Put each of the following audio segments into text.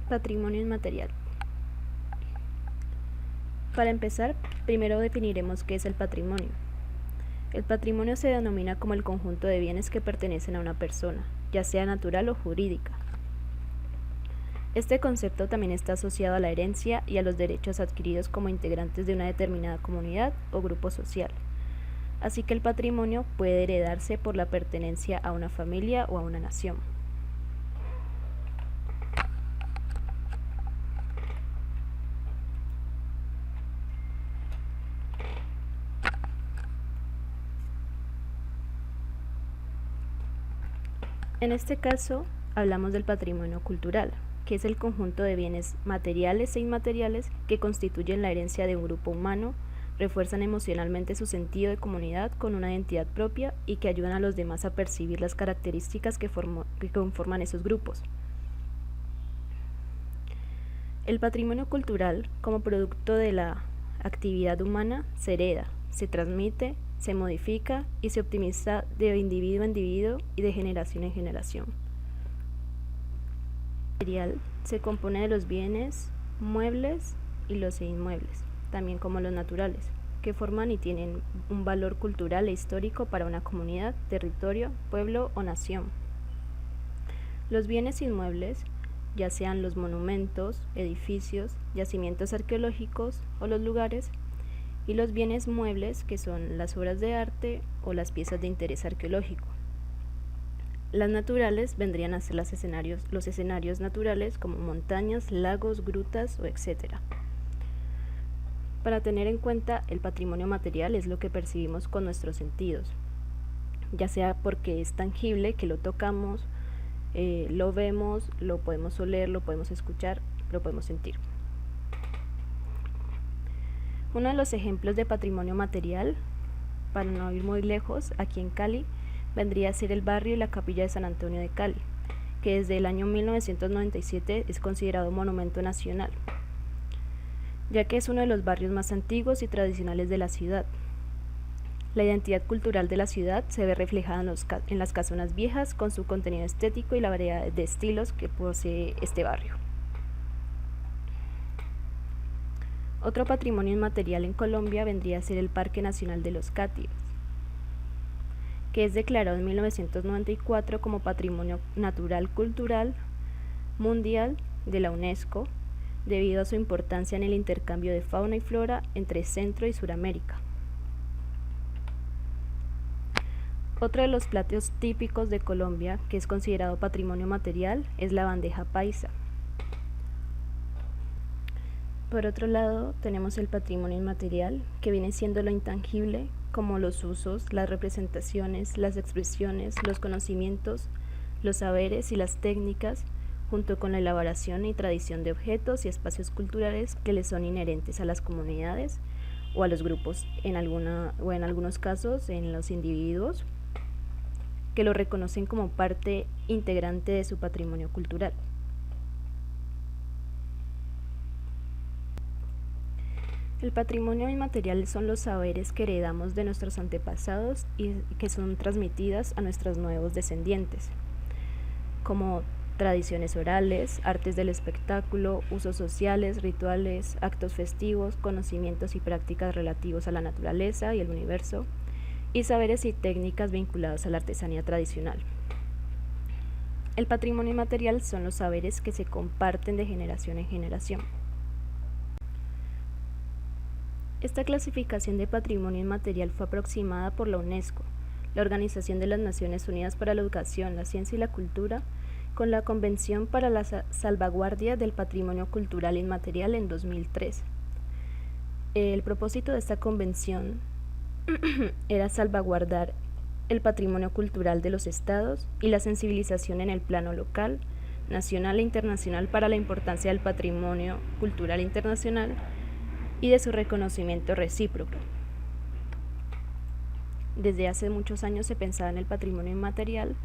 Patrimonio inmaterial. Para empezar, primero definiremos qué es el patrimonio. El patrimonio se denomina como el conjunto de bienes que pertenecen a una persona, ya sea natural o jurídica. Este concepto también está asociado a la herencia y a los derechos adquiridos como integrantes de una determinada comunidad o grupo social. Así que el patrimonio puede heredarse por la pertenencia a una familia o a una nación. En este caso, hablamos del patrimonio cultural, que es el conjunto de bienes materiales e inmateriales que constituyen la herencia de un grupo humano, refuerzan emocionalmente su sentido de comunidad con una identidad propia y que ayudan a los demás a percibir las características que conforman esos grupos. El patrimonio cultural, como producto de la actividad humana, se hereda, se transmite, se modifica y se optimiza de individuo a individuo y de generación en generación. El material se compone de los bienes muebles y los inmuebles, también como los naturales, que forman y tienen un valor cultural e histórico para una comunidad, territorio, pueblo o nación. Los bienes inmuebles, ya sean los monumentos, edificios, yacimientos arqueológicos o los lugares, y los bienes muebles, que son las obras de arte o las piezas de interés arqueológico. Las naturales vendrían a ser los escenarios naturales como montañas, lagos, grutas o etc. Para tener en cuenta, el patrimonio material es lo que percibimos con nuestros sentidos, ya sea porque es tangible, que lo tocamos, lo vemos, lo podemos oler, lo podemos escuchar, lo podemos sentir. Uno de los ejemplos de patrimonio material, para no ir muy lejos, aquí en Cali, vendría a ser el barrio y la capilla de San Antonio de Cali, que desde el año 1997 es considerado monumento nacional, ya que es uno de los barrios más antiguos y tradicionales de la ciudad. La identidad cultural de la ciudad se ve reflejada en las casonas viejas con su contenido estético y la variedad de estilos que posee este barrio. Otro patrimonio inmaterial en Colombia vendría a ser el Parque Nacional de los Cátivos, que es declarado en 1994 como Patrimonio Natural Cultural Mundial de la UNESCO, debido a su importancia en el intercambio de fauna y flora entre Centro y Suramérica. Otro de los platos típicos de Colombia, que es considerado patrimonio material, es la bandeja paisa. Por otro lado, tenemos el patrimonio inmaterial, que viene siendo lo intangible, como los usos, las representaciones, las expresiones, los conocimientos, los saberes y las técnicas, junto con la elaboración y tradición de objetos y espacios culturales que les son inherentes a las comunidades o a los grupos, en algunos casos en los individuos, que lo reconocen como parte integrante de su patrimonio cultural. El patrimonio inmaterial son los saberes que heredamos de nuestros antepasados y que son transmitidas a nuestros nuevos descendientes, como tradiciones orales, artes del espectáculo, usos sociales, rituales, actos festivos, conocimientos y prácticas relativos a la naturaleza y el universo, y saberes y técnicas vinculados a la artesanía tradicional. El patrimonio inmaterial son los saberes que se comparten de generación en generación. Esta clasificación de patrimonio inmaterial fue aproximada por la UNESCO, la Organización de las Naciones Unidas para la Educación, la Ciencia y la Cultura, con la Convención para la Salvaguardia del Patrimonio Cultural Inmaterial en 2003. El propósito de esta convención era salvaguardar el patrimonio cultural de los estados y la sensibilización en el plano local, nacional e internacional para la importancia del patrimonio cultural internacional y de su reconocimiento recíproco. Desde hace muchos años se pensaba en el patrimonio inmaterial,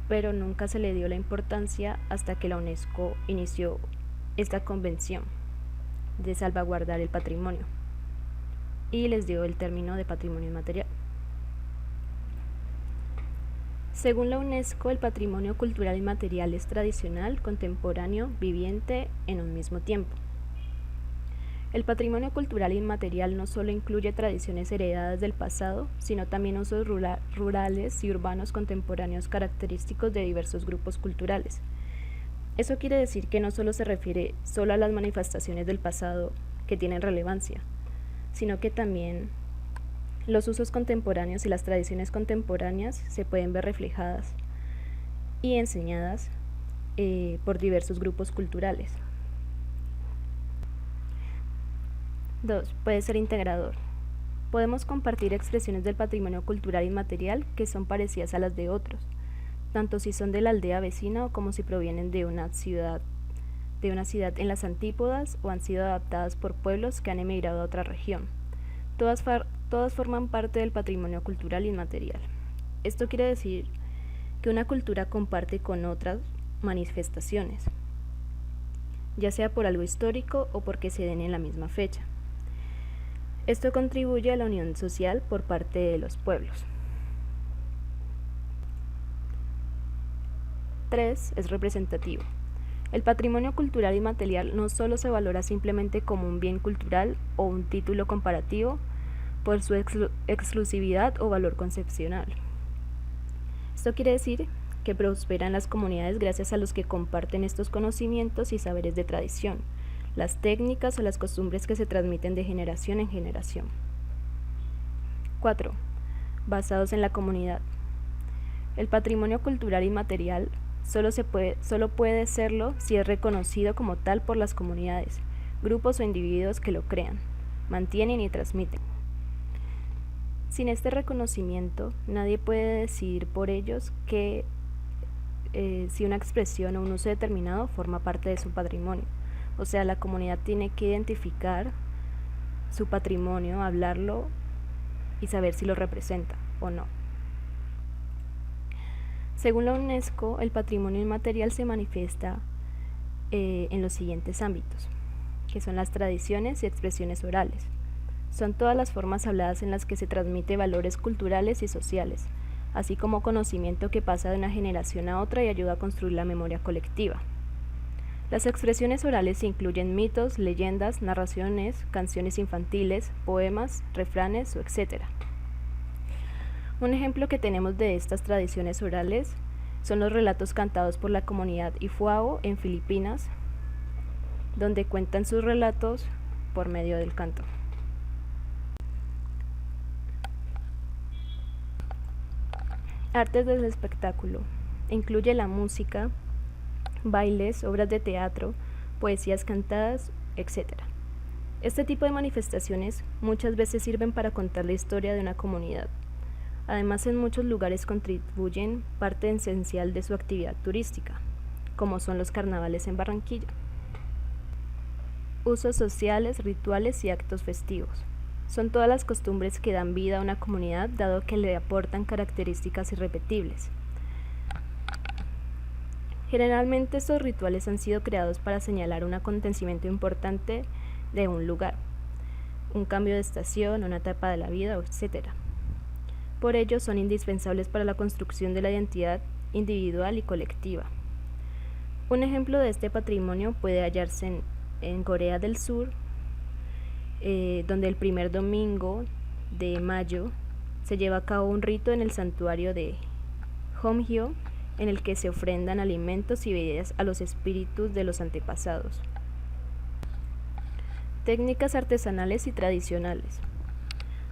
pero nunca se le dio la importancia hasta que la UNESCO inició esta convención de salvaguardar el patrimonio y les dio el término de patrimonio inmaterial. Según la UNESCO, el patrimonio cultural inmaterial es tradicional, contemporáneo, viviente en un mismo tiempo. El patrimonio cultural inmaterial no solo incluye tradiciones heredadas del pasado, sino también usos rurales y urbanos contemporáneos característicos de diversos grupos culturales. Eso quiere decir que no solo se refiere solo a las manifestaciones del pasado que tienen relevancia, sino que también los usos contemporáneos y las tradiciones contemporáneas se pueden ver reflejadas y enseñadas por diversos grupos culturales. 2. Puede ser integrador. Podemos compartir expresiones del patrimonio cultural inmaterial que son parecidas a las de otros, tanto si son de la aldea vecina o como si provienen de una ciudad en las antípodas o han sido adaptadas por pueblos que han emigrado a otra región. Todas forman parte del patrimonio cultural inmaterial. Esto quiere decir que una cultura comparte con otras manifestaciones, ya sea por algo histórico o porque se den en la misma fecha. Esto contribuye a la unión social por parte de los pueblos. 3. Es representativo. El patrimonio cultural inmaterial no solo se valora simplemente como un bien cultural o un título comparativo por su exclusividad o valor concepcional. Esto quiere decir que prosperan las comunidades gracias a los que comparten estos conocimientos y saberes de tradición, las técnicas o las costumbres que se transmiten de generación en generación. 4. Basados en la comunidad. El patrimonio cultural inmaterial solo puede serlo si es reconocido como tal por las comunidades, grupos o individuos que lo crean, mantienen y transmiten. Sin este reconocimiento, nadie puede decidir por ellos que si una expresión o un uso determinado forma parte de su patrimonio. O sea, la comunidad tiene que identificar su patrimonio, hablarlo y saber si lo representa o no. Según la UNESCO, el patrimonio inmaterial se manifiesta en los siguientes ámbitos, que son las tradiciones y expresiones orales. Son todas las formas habladas en las que se transmite valores culturales y sociales, así como conocimiento que pasa de una generación a otra y ayuda a construir la memoria colectiva. Las expresiones orales incluyen mitos, leyendas, narraciones, canciones infantiles, poemas, refranes, etc. Un ejemplo que tenemos de estas tradiciones orales son los relatos cantados por la comunidad Ifuao en Filipinas, donde cuentan sus relatos por medio del canto. Artes del espectáculo. Incluye la música, bailes, obras de teatro, poesías cantadas, etc. Este tipo de manifestaciones muchas veces sirven para contar la historia de una comunidad. Además, en muchos lugares contribuyen parte esencial de su actividad turística, como son los carnavales en Barranquilla. Usos sociales, rituales y actos festivos. Son todas las costumbres que dan vida a una comunidad, dado que le aportan características irrepetibles. Generalmente estos rituales han sido creados para señalar un acontecimiento importante de un lugar, un cambio de estación, una etapa de la vida, etc. Por ello son indispensables para la construcción de la identidad individual y colectiva. Un ejemplo de este patrimonio puede hallarse en Corea del Sur, donde el primer domingo de mayo se lleva a cabo un rito en el santuario de Homgyo, en el que se ofrendan alimentos y bebidas a los espíritus de los antepasados. Técnicas artesanales y tradicionales.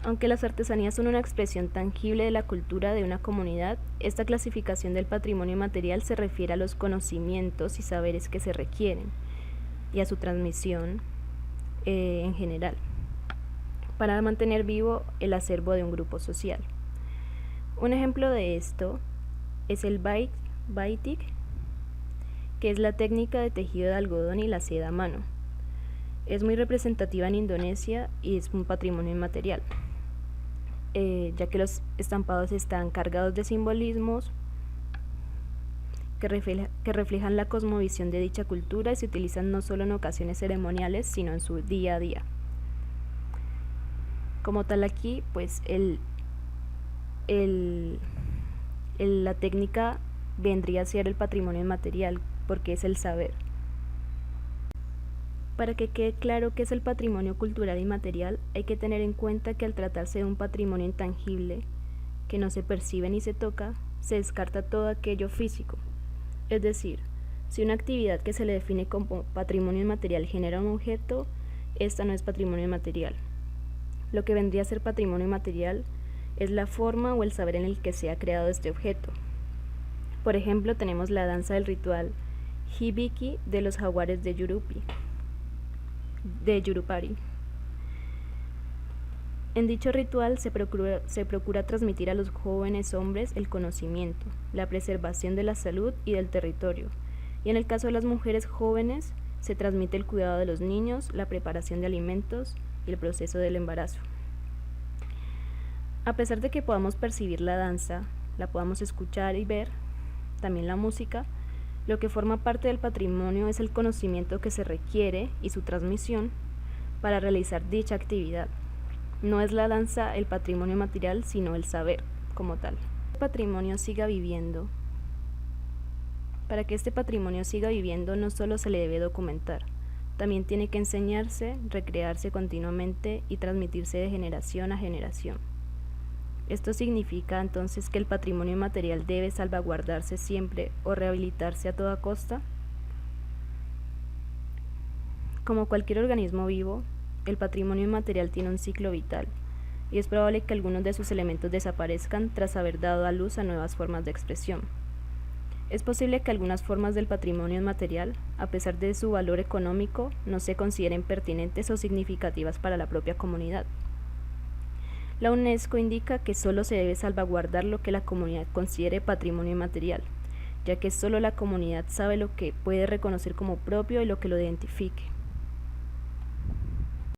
Aunque las artesanías son una expresión tangible de la cultura de una comunidad, esta clasificación del patrimonio material se refiere a los conocimientos y saberes que se requieren y a su transmisión en general para mantener vivo el acervo de un grupo social. Un ejemplo de esto es el batik, que es la técnica de tejido de algodón y la seda a mano. Es muy representativa en Indonesia y es un patrimonio inmaterial, ya que los estampados están cargados de simbolismos que reflejan la cosmovisión de dicha cultura y se utilizan no solo en ocasiones ceremoniales, sino en su día a día. Como tal aquí, pues el La técnica vendría a ser el patrimonio inmaterial, porque es el saber. Para que quede claro qué es el patrimonio cultural inmaterial, hay que tener en cuenta que al tratarse de un patrimonio intangible, que no se percibe ni se toca, se descarta todo aquello físico. Es decir, si una actividad que se le define como patrimonio inmaterial genera un objeto, esta no es patrimonio inmaterial. Lo que vendría a ser patrimonio inmaterial es la forma o el saber en el que se ha creado este objeto. Por ejemplo, tenemos la danza del ritual Hibiki de los jaguares de Yurupari. En dicho ritual se procura transmitir a los jóvenes hombres el conocimiento, la preservación de la salud y del territorio, y en el caso de las mujeres jóvenes se transmite el cuidado de los niños, la preparación de alimentos y el proceso del embarazo. A pesar de que podamos percibir la danza, la podamos escuchar y ver, también la música, lo que forma parte del patrimonio es el conocimiento que se requiere y su transmisión para realizar dicha actividad. No es la danza el patrimonio material, sino el saber como tal. Para que este patrimonio siga viviendo no solo se le debe documentar, también tiene que enseñarse, recrearse continuamente y transmitirse de generación a generación. Esto significa entonces que el patrimonio inmaterial debe salvaguardarse siempre o rehabilitarse a toda costa. Como cualquier organismo vivo, el patrimonio inmaterial tiene un ciclo vital, y es probable que algunos de sus elementos desaparezcan tras haber dado a luz a nuevas formas de expresión. Es posible que algunas formas del patrimonio inmaterial, a pesar de su valor económico, no se consideren pertinentes o significativas para la propia comunidad. La UNESCO indica que solo se debe salvaguardar lo que la comunidad considere patrimonio inmaterial, ya que solo la comunidad sabe lo que puede reconocer como propio y lo que lo identifique.